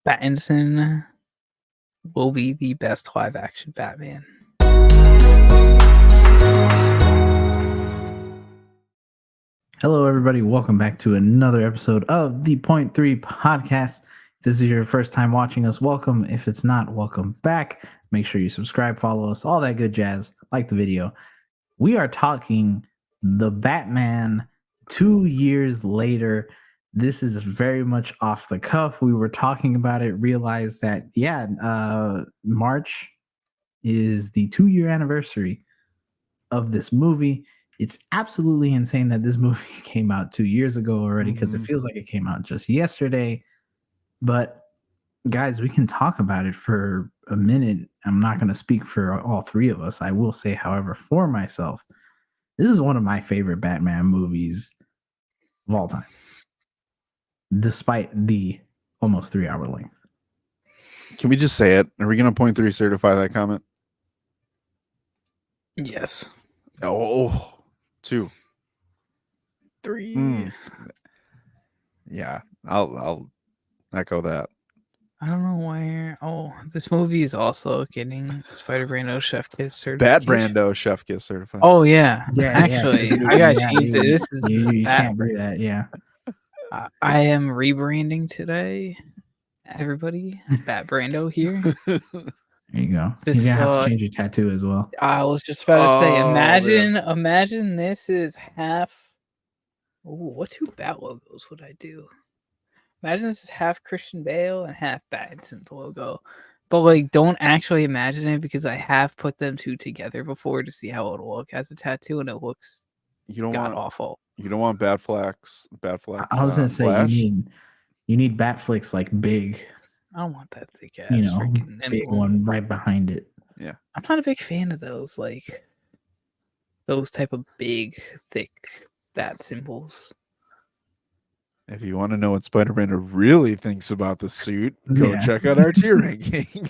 Pattinson will be the best live-action Batman. Hello, everybody. Welcome back to another episode of the Point 3 podcast. If this is your first time watching us, welcome. If it's not, welcome back. Make sure you subscribe, follow us, all that good jazz. Like the video. We are talking The Batman 2 years later. This is very much off the cuff. We were talking about it, realized that, March is the 2-year anniversary of this movie. It's absolutely insane that this movie came out 2 years ago already because it feels like it came out just yesterday. But guys, we can talk about it for a minute. I'm not going to speak for all three of us. I will say, however, for myself, this is one of my favorite Batman movies of all time, despite the almost 3-hour length. Can we just say it? Are we going to Point 3 certify that comment? Yes. Oh, 2. 3. Yeah, I'll echo that. I don't know where. Oh, this movie is also getting Spider-Brando Chef Kiss certification. Bat Brando Chef Kiss certified. Oh yeah. Yeah, I gotta change it. This is you Bat can't do that. Yeah, I am rebranding today. Everybody, Bat Brando here. there you go. This, You're gonna have to change your tattoo as well. I was just about to say, man. imagine this is half. Ooh, what 2 Bat logos would I do? Imagine this is half Christian Bale and half Pattinson's logo. But like, don't actually imagine it because I have put them 2 together before to see how it'll look as a tattoo, and it looks awful. You don't want Batflex. I was gonna say Flash? you need Batflix like big. I don't want that thick ass freaking big one right behind it. Yeah, I'm not a big fan of those type of big, thick bat symbols. If you want to know what Spider-Man really thinks about the suit, go check out our tier ranking.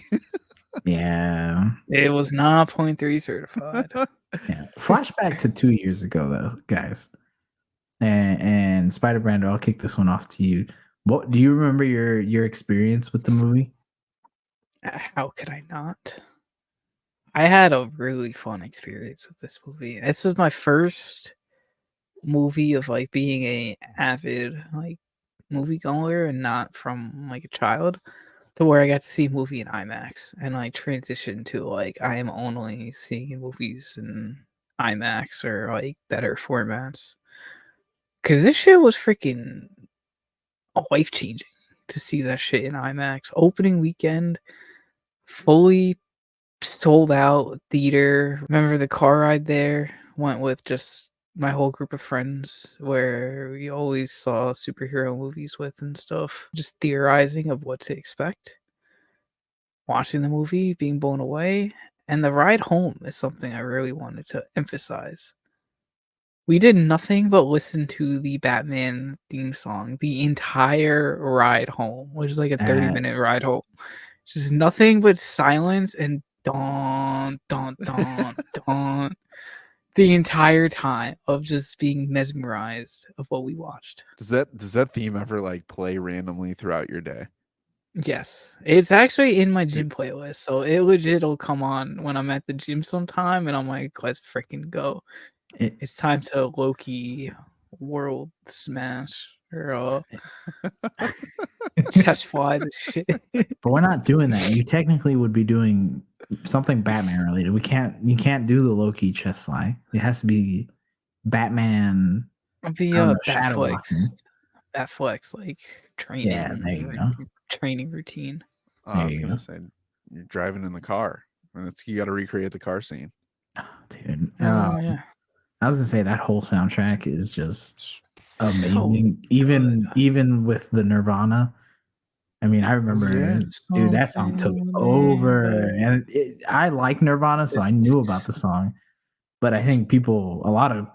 Yeah. It was not Point 3 certified. Yeah. Flashback to 2 years ago, though, guys. And Spider-Brando, I'll kick this one off to you. What do you remember your experience with the movie? How could I not? I had a really fun experience with this movie. This is my first movie of like being a avid like moviegoer and not from like a child, to where I got to see a movie in IMAX and like transitioned to like I am only seeing movies in IMAX or like better formats. Cause this shit was freaking life changing to see that shit in IMAX. Opening weekend, fully sold out theater. Remember the car ride there? Went with just my whole group of friends where we always saw superhero movies with and stuff. Just theorizing of what to expect. Watching the movie, being blown away. And the ride home is something I really wanted to emphasize. We did nothing but listen to the Batman theme song the entire ride home, which is like a 30-minute ride home. Just nothing but silence and don, don, don, don. The entire time of just being mesmerized of what we watched. Does that theme ever like play randomly throughout your day? Yes, it's actually in my gym playlist, so it legit will come on when I'm at the gym sometime, and I'm like, let's freaking go. It's time to Loki world smash or catch fly this shit. But we're not doing that. You technically would be doing something Batman related. You can't do the Loki chest fly. It has to be Batman. Batflex like training. Yeah, there you go. Training routine. Oh, I was gonna say you're driving in the car, and you got to recreate the car scene. Oh, dude. Yeah. I was gonna say that whole soundtrack is just amazing. So even with the Nirvana. I mean, I remember, dude, that song took over, and I like Nirvana, so I knew about the song. But I think a lot of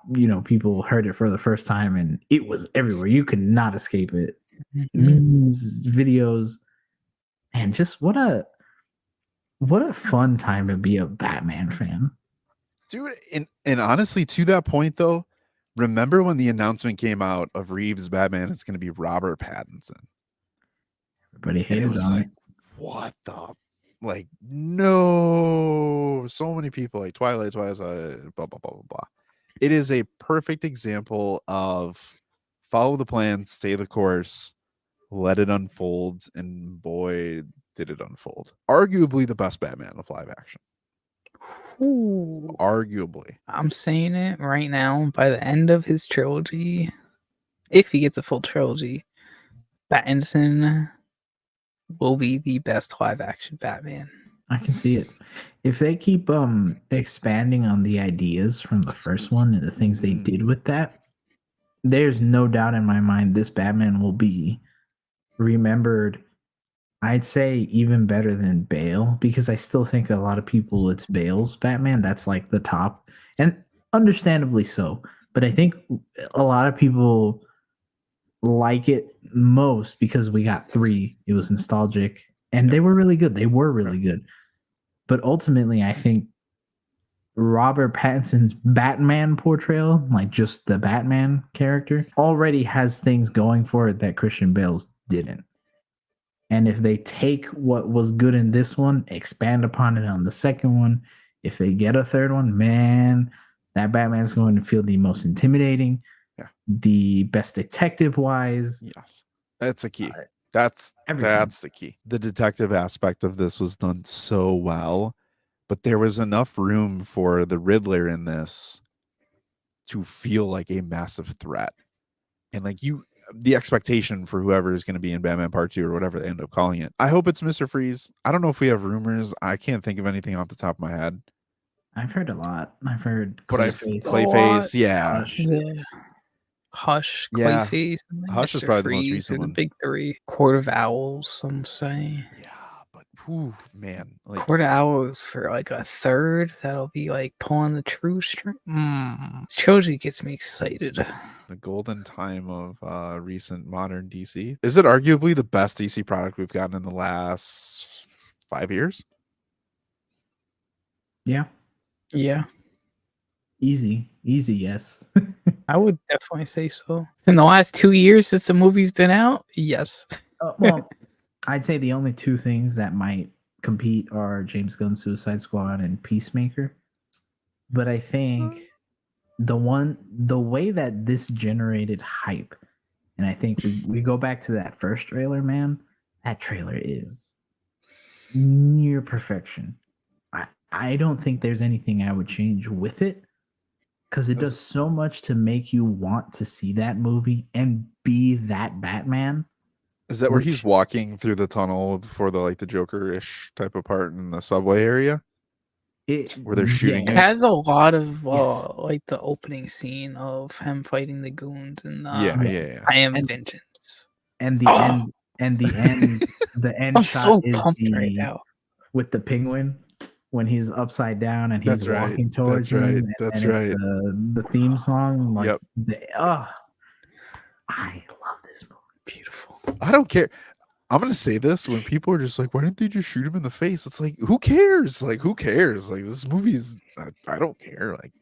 people heard it for the first time, and it was everywhere. You could not escape it. Memes, videos, and just what a fun time to be a Batman fan. Dude, and honestly, to that point though, remember when the announcement came out of Reeves' Batman, it's going to be Robert Pattinson. Everybody And it hated was on like, it. what the, like, no, so many people like Twilight, blah blah blah blah blah. It is a perfect example of follow the plan, stay the course, let it unfold, and boy, did it unfold. Arguably the best Batman of live action. Ooh. Arguably. I'm saying it right now. By the end of his trilogy, if he gets a full trilogy, Pattinson will be the best live action Batman. I can see it. If they keep expanding on the ideas from the first one and the things they did with that, there's no doubt in my mind this Batman will be remembered. I'd say even better than Bale, because I still think a lot of people it's Bale's Batman. That's like the top, and understandably so. But I think a lot of people like it most because we got three. It was nostalgic, and they were really good. They were really good. But ultimately, I think Robert Pattinson's Batman portrayal, like just the Batman character, already has things going for it that Christian Bale's didn't. And if they take what was good in this one, expand upon it on the second one, if they get a third one, man, that Batman's going to feel the most intimidating, the best detective wise. Yes, that's a key. That's the key. The detective aspect of this was done so well, but there was enough room for the Riddler in this to feel like a massive threat. And like the expectation for whoever is going to be in Batman Part 2 or whatever they end up calling it. I hope it's Mr. Freeze. I don't know if we have rumors. I can't think of anything off the top of my head. I've heard a lot. I've heard Clayface, yeah. Hush, Yeah. Clayface, Hush is probably the most recent the one. big three. Court of Owls, some say. Yeah, but man, like Court of Owls for like a third. That'll be like pulling the true string. Trilogy gets me excited. The golden time of recent modern DC. Is it arguably the best DC product we've gotten in the last 5 years? Yeah. Yeah. Easy, yes. I would definitely say so. In the last 2 years since the movie's been out, yes. Well, I'd say the only two things that might compete are James Gunn's Suicide Squad and Peacemaker. But I think the way that this generated hype, and I think we go back to that first trailer, man. That trailer is near perfection. I don't think there's anything I would change with it, because it does so much to make you want to see that movie and be that Batman. Is that where he's walking through the tunnel for the Joker-ish type of part in the subway area? Where they're shooting it has a lot of like the opening scene of him fighting the goons and I am vengeance. And the end the end I'm shot so is pumped right now. with the penguin when he's upside down and he's walking towards him. And That's it's right. The theme song. Like, yep. I love this movie. Beautiful. I don't care. I'm gonna say this when people are just like, "Why didn't they just shoot him in the face?" It's like, who cares? Like, who cares? Like, this movie's. I don't care. Like,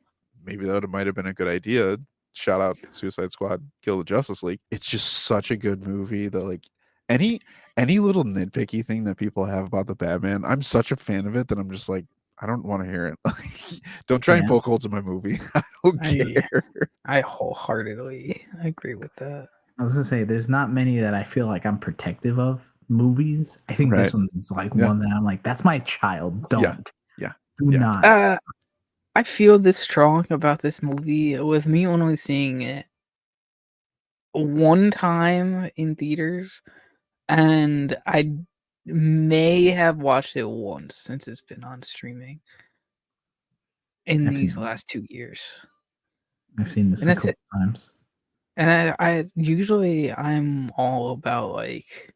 maybe that might have been a good idea. Shout out Suicide Squad, Kill the Justice League. It's just such a good movie that like any little nitpicky thing that people have about the Batman, I'm such a fan of it that I'm just like, I don't want to hear it. Don't try and poke holes in my movie. I don't care. I wholeheartedly agree with that. I was gonna say, there's not many that I feel like I'm protective of movies. I think this one is like one that I'm like, that's my child. Don't. Do not. I feel this strong about this movie with me only seeing it one time in theaters, and I may have watched it once since it's been on streaming in these last 2 years. I've seen this a couple times. And I usually I'm all about like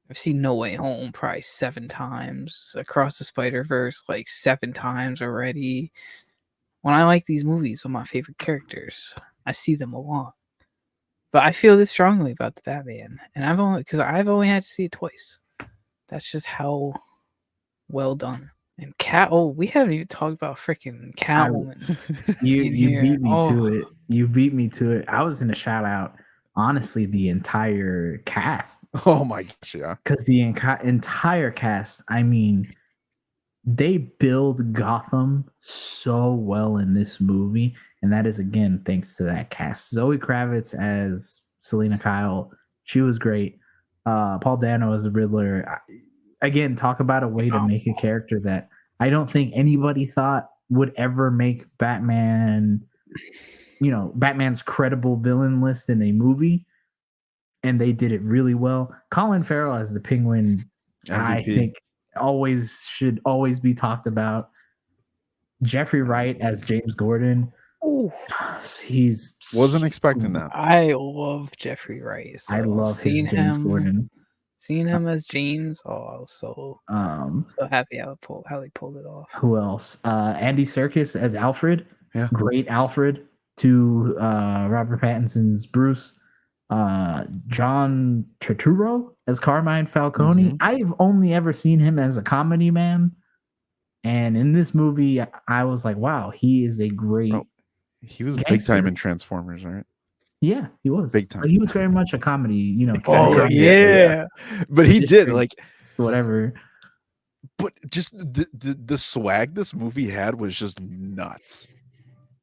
I've seen No Way Home probably 7 times, Across the Spider-Verse like 7 times already. When I like these movies with my favorite characters, I see them a lot. But I feel this strongly about the Batman, and I've only had to see it twice. That's just how well done. And we haven't even talked about freaking Catwoman. You beat me to it. You beat me to it. I was in a shout out honestly the entire cast. Oh my gosh, yeah. Because the entire cast, I mean, they build Gotham so well in this movie, and that is again thanks to that cast. Zoe Kravitz as Selena Kyle, she was great. Paul Dano as the Riddler. Again, talk about a way to make a character that I don't think anybody thought would ever make Batman, Batman's credible villain list in a movie, and they did it really well. Colin Farrell as the Penguin, I MVP. think should always be talked about. Jeffrey Wright as James Gordon. Ooh, He's Wasn't expecting that. I love Jeffrey Wright. So I love his James Gordon. Seeing him as James, I was so happy how they pulled it off. Who else? Andy Serkis as Alfred. Yeah. Great Alfred to Robert Pattinson's Bruce. John Turturro as Carmine Falcone. Mhm. I've only ever seen him as a comedy man. And in this movie, I was like, wow, he is a great He was big gangster. time in Transformers, right? Yeah, he was. Big time. But he was very much a comedy, Oh comedy, yeah. But he did like whatever. But just the swag this movie had was just nuts.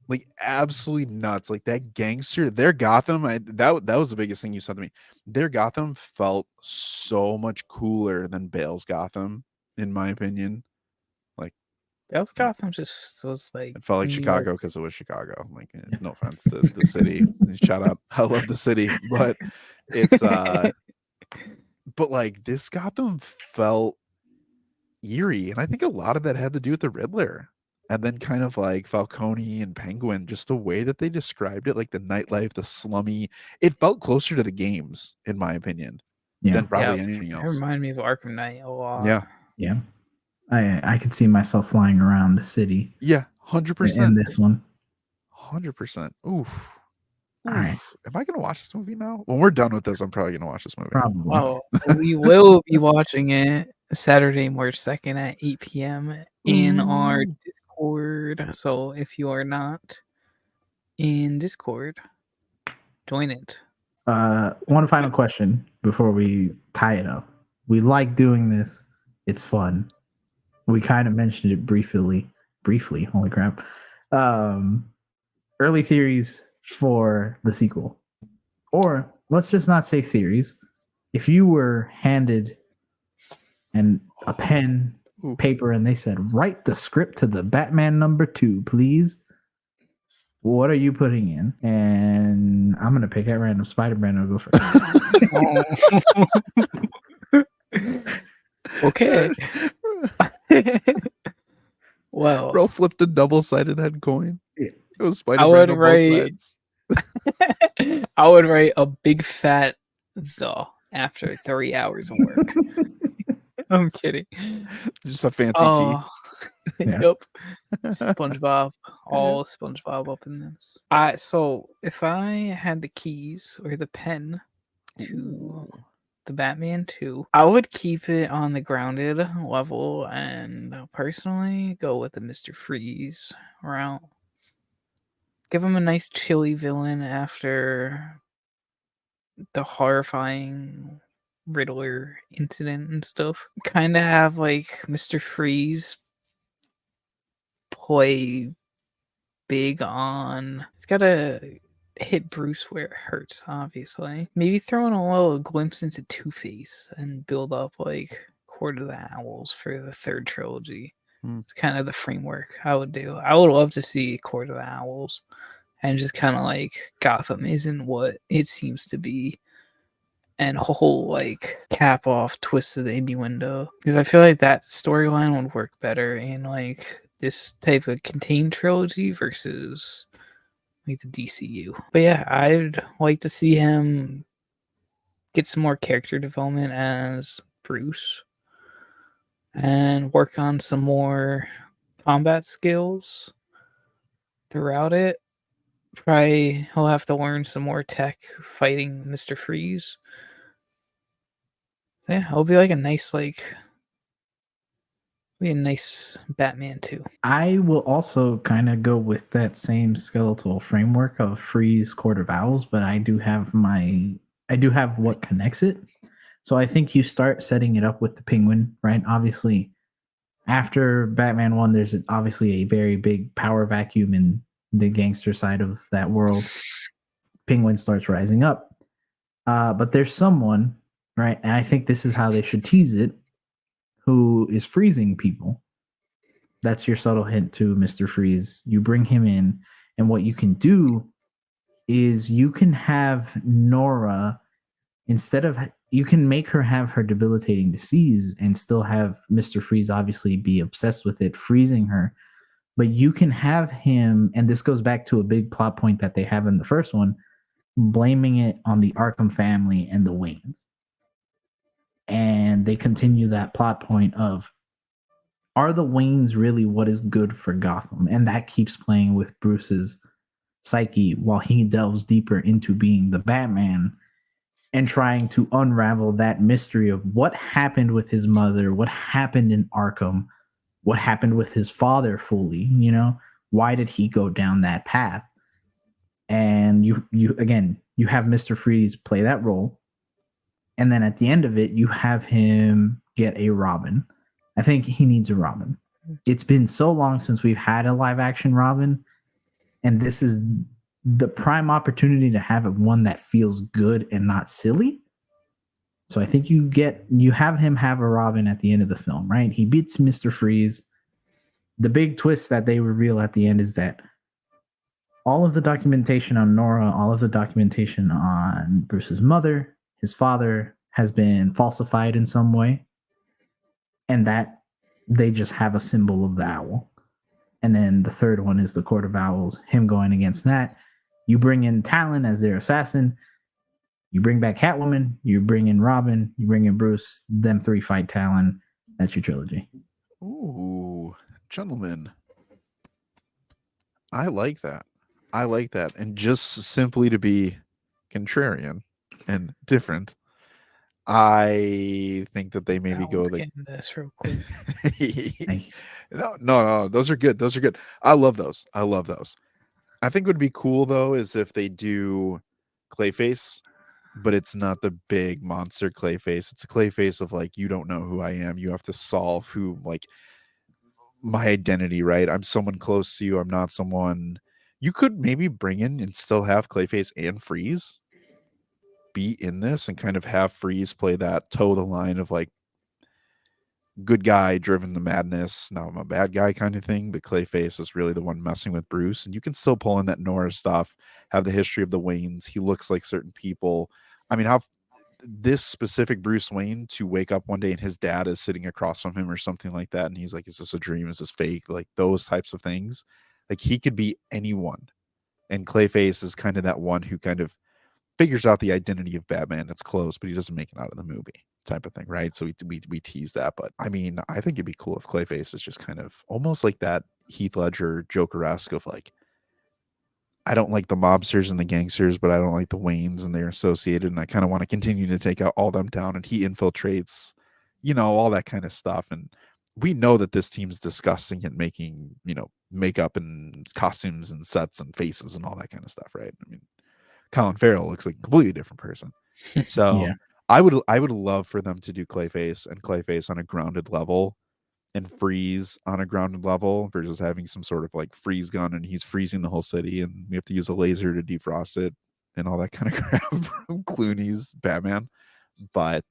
Like absolutely nuts. Like that gangster, their Gotham, that was the biggest thing you said to me. Their Gotham felt so much cooler than Bale's Gotham, in my opinion. Like Bale's Gotham just was like it felt like New Chicago York. because it was Chicago. Like no offense to the city. Shout out. I love the city, but it's but like this Gotham felt eerie, and I think a lot of that had to do with the Riddler. And then kind of like Falcone and Penguin, just the way that they described it, like the nightlife, the slummy, it felt closer to the games, in my opinion, than probably anything It else. reminded me of Arkham Knight a lot. Yeah. I could see myself flying around the city. Yeah, 100%. In this one. 100%. Oof. All right. Am I going to watch this movie now? When we're done with this, I'm probably going to watch this movie. Probably. Well, we will be watching it Saturday, March 2nd at 8 p.m. in our Discord. So if you are not in Discord, join it. One final question before we tie it up. We like doing this. It's fun. We kind of mentioned it briefly. Holy crap. Early theories for the sequel. Or let's just not say theories. If you were handed a pen, paper, and they said, write the script to the Batman #2, please. What are you putting in? And I'm going to pick at random. Spider-Man will go first. Okay. Well, Bro flipped a double-sided head coin. It was Spider-Man. I would write a big fat "the" after 3 hours of work. I'm kidding. Just a fancy T. Yep. SpongeBob. All SpongeBob up in this. So if I had the keys or the pen to the Batman 2, I would keep it on the grounded level and personally go with the Mr. Freeze route. Give him a nice chilly villain after the horrifying Riddler incident and stuff. Kind of have like Mr. Freeze play big on. It's gotta hit Bruce where it hurts, obviously. Maybe throw in a little glimpse into Two-Face and build up like Court of the Owls for the third trilogy. It's kind of the framework I would do. I would love to see Court of the Owls and just kind of like Gotham isn't what it seems to be. And a whole like cap off twist of the innuendo. Because I feel like that storyline would work better in like this type of contained trilogy versus like the DCU. But yeah, I'd like to see him get some more character development as Bruce and work on some more combat skills throughout it. Probably he'll have to learn some more tech fighting Mr. Freeze. So yeah, it'll be like a nice like Be a nice Batman too. I will also kind of go with that same skeletal framework of Freeze, Court of Owls, but I do have what connects it. So I think you start setting it up with the Penguin, right? Obviously, after Batman 1, there's obviously a very big power vacuum in the gangster side of that world. Penguin starts rising up. But there's someone, right? And I think this is how they should tease it, who is freezing people. That's your subtle hint to Mr. Freeze. You bring him in, and what you can do is you can have Nora, instead of, you can make her have her debilitating disease and still have Mr. Freeze obviously be obsessed with it, freezing her. But you can have him, and this goes back to a big plot point that they have in the first one, blaming it on the Arkham family and the Waynes. And they continue that plot point of, are the Waynes really what is good for Gotham? And that keeps playing with Bruce's psyche while he delves deeper into being the Batman and trying to unravel that mystery of what happened with his mother, what happened in Arkham, what happened with his father fully, why did he go down that path? And you have Mr. Freeze play that role. And then at the end of it, you have him get a Robin. I think he needs a Robin. It's been so long since we've had a live action Robin, and this is the prime opportunity to have one that feels good and not silly. So I think you have him have a Robin at the end of the film, right? He beats Mr. Freeze. The big twist that they reveal at the end is that all of the documentation on Nora, all of the documentation on Bruce's mother, his father, has been falsified in some way. And that they just have a symbol of the owl. And then the third one is the Court of Owls, him going against that. You bring in Talon as their assassin. You bring back Catwoman. You bring in Robin. You bring in Bruce. Them three fight Talon. That's your trilogy. Ooh, gentlemen. I like that. And just simply to be contrarian and different, I think that they maybe go Get into this real quick. No, those are good. I love those. I think what would be cool though is if they do Clayface, but it's not the big monster Clayface. It's a Clayface of like, you don't know who I am. You have to solve who, like, my identity, right? I'm someone close to you. I'm not someone. You could maybe bring in and still have Clayface and Freeze be in this and kind of have Freeze play that toe the line of like good guy driven to madness. Now I'm a bad guy kind of thing, but Clayface is really the one messing with Bruce. And you can still pull in that Nora stuff, have the history of the Waynes. He looks like certain people. I mean, how this specific Bruce Wayne to wake up one day and his dad is sitting across from him or something like that. And he's like, is this a dream? Is this fake? Like those types of things. Like he could be anyone. And Clayface is kind of that one who kind of figures out the identity of Batman. It's close, but he doesn't make it out of the movie type of thing, right? So we tease that. But I mean, I think it'd be cool if Clayface is just kind of almost like that Heath Ledger Joker-esque of like, I don't like the mobsters and the gangsters, but I don't like the Waynes and they're associated. And I kind of want to continue to take out all them down. And he infiltrates, all that kind of stuff. And we know that this team's disgusting at making, makeup and costumes and sets and faces and all that kind of stuff, right? I mean, Colin Farrell looks like a completely different person. So Yeah. I would love for them to do Clayface and Clayface on a grounded level and Freeze on a grounded level versus having some sort of like freeze gun and he's freezing the whole city and we have to use a laser to defrost it and all that kind of crap from Clooney's Batman. But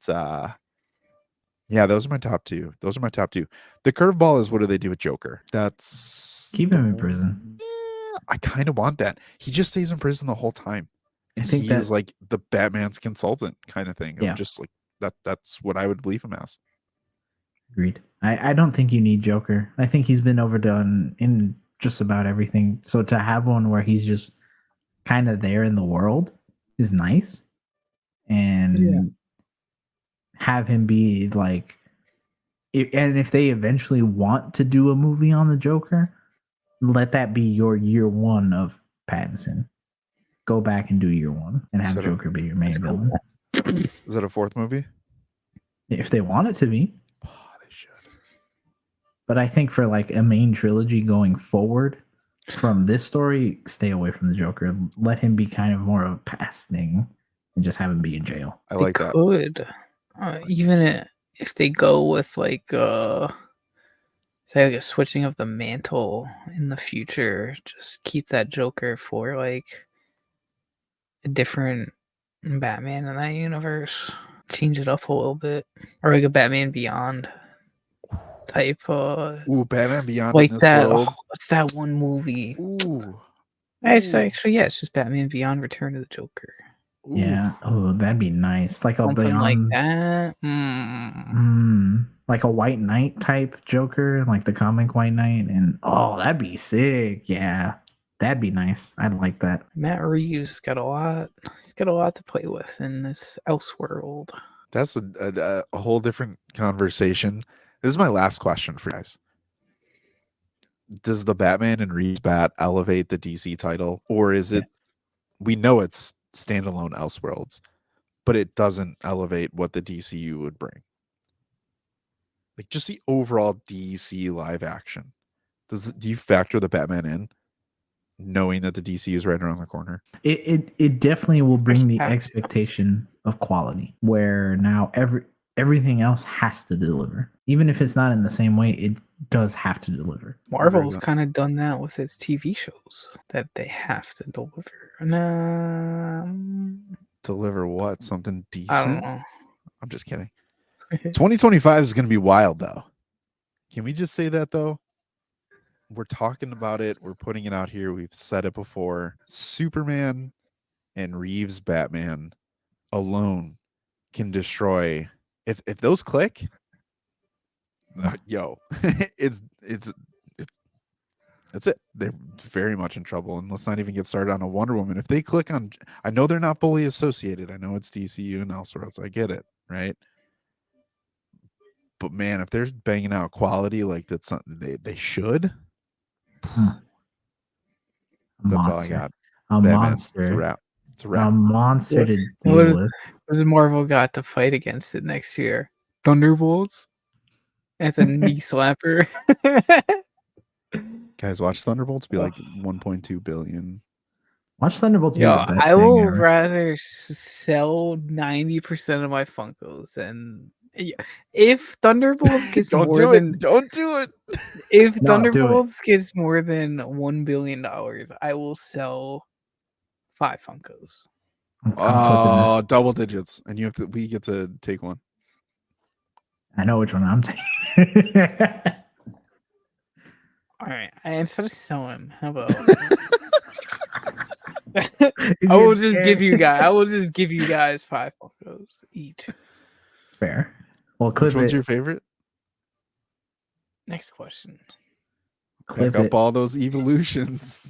yeah, those are my top two. The curveball is, what do they do with Joker? That's Keep him in prison. I kind of want that. He just stays in prison the whole time. And I think he is like the Batman's consultant kind of thing. Yeah. Just like that's what I would believe him as. Agreed. I don't think you need Joker. I think he's been overdone in just about everything. So to have one where he's just kind of there in the world is nice. And have him be like, and if they eventually want to do a movie on the Joker, let that be your year one of Pattinson. Go back and do year one and have Joker be your main villain. Is that a fourth movie? If they want it to be. Oh, they should. But I think for like a main trilogy going forward from this story, stay away from the Joker. Let him be kind of more of a past thing and just have him be in jail. I They like that. could, even if they go with like say like a switching of the mantle in the future, just keep that Joker for like a different Batman in that universe. Change it up a little bit, or like a Batman Beyond type. Ooh, Batman Beyond Like in this that. world. Oh, what's that one movie? Ooh. Actually, yeah, it's just Batman Beyond: Return of the Joker. Ooh. Yeah. Oh, that'd be nice. Like a Something like Beyond, that. like a White Knight type Joker, like the comic White Knight, and oh, that'd be sick. Yeah, that'd be nice. I'd like that. Matt Reeves got a lot. He's got a lot to play with in this Elseworld. That's a whole different conversation. This is my last question for you guys. Does the Batman and Reeves Bat elevate the DC title, or is it? We know it's standalone Elseworlds, but it doesn't elevate what the DCU would bring. Like just the overall DC live action. Do you factor the Batman in, knowing that the DC is right around the corner? It definitely will bring the Have to. expectation of quality where now everything else has to deliver. Even if it's not in the same way, it does have to deliver. Marvel's kind of done that with its TV shows that they have to deliver. Deliver what? Something I don't decent? know. I'm just kidding. 2025 is going to be wild, though. Can we just say that, though? We're talking about it. We're putting it out here. We've said it before. Superman and Reeves Batman alone can destroy. If those click, yo, it's that's it. They're very much in trouble. And let's not even get started on a Wonder Woman. If they click on, I know they're not fully associated. I know it's DCU and Elseworlds. I get it, right? But man, if they're banging out quality like that's something they should. That's all I got. A Batman. monster. It's a wrap. It's a wrap. A monster to deal What with. does Marvel got to fight against it next year? Thunderbolts. That's a knee slapper. Guys, watch Thunderbolts be like 1.2 billion. Watch Thunderbolts be Yo, the best I thing will ever. rather sell 90% of my Funkos than if Thunderbolts gets Don't more do than it. Don't do it. if No, do it. Thunderbolts gets more than $1 billion, I will sell 5 Funkos. I'm clipping this. Double digits, and we get to take one. I know which one I'm taking. All right, instead of selling, how about He's I will getting just give scared. you guys. I will just give you guys 5 Funkos each. Fair. Well, clip Which one's it. your favorite? Next question. Clip Back it. up all those evolutions.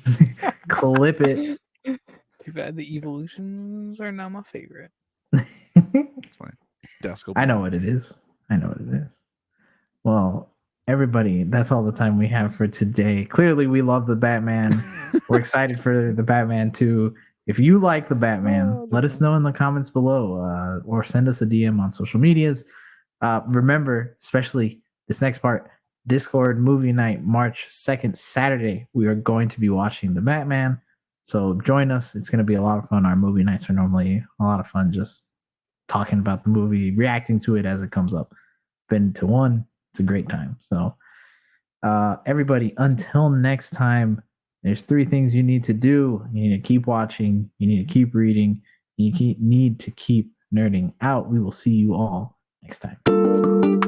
Clip it. Too bad the evolutions are not my favorite. It's fine. Desk. I know what it is. Well, everybody, that's all the time we have for today. Clearly, we love the Batman. We're excited for the Batman 2. If you like the Batman, let us know in the comments below or send us a DM on social medias. Remember, especially this next part, Discord movie night, March 2nd, Saturday. We are going to be watching the Batman. So join us. It's going to be a lot of fun. Our movie nights are normally a lot of fun, just talking about the movie, reacting to it as it comes up. Been to one. It's a great time. So everybody, until next time, there's 3 things you need to do. You need to keep watching. You need to keep reading. You need to keep nerding out. We will see you all next time.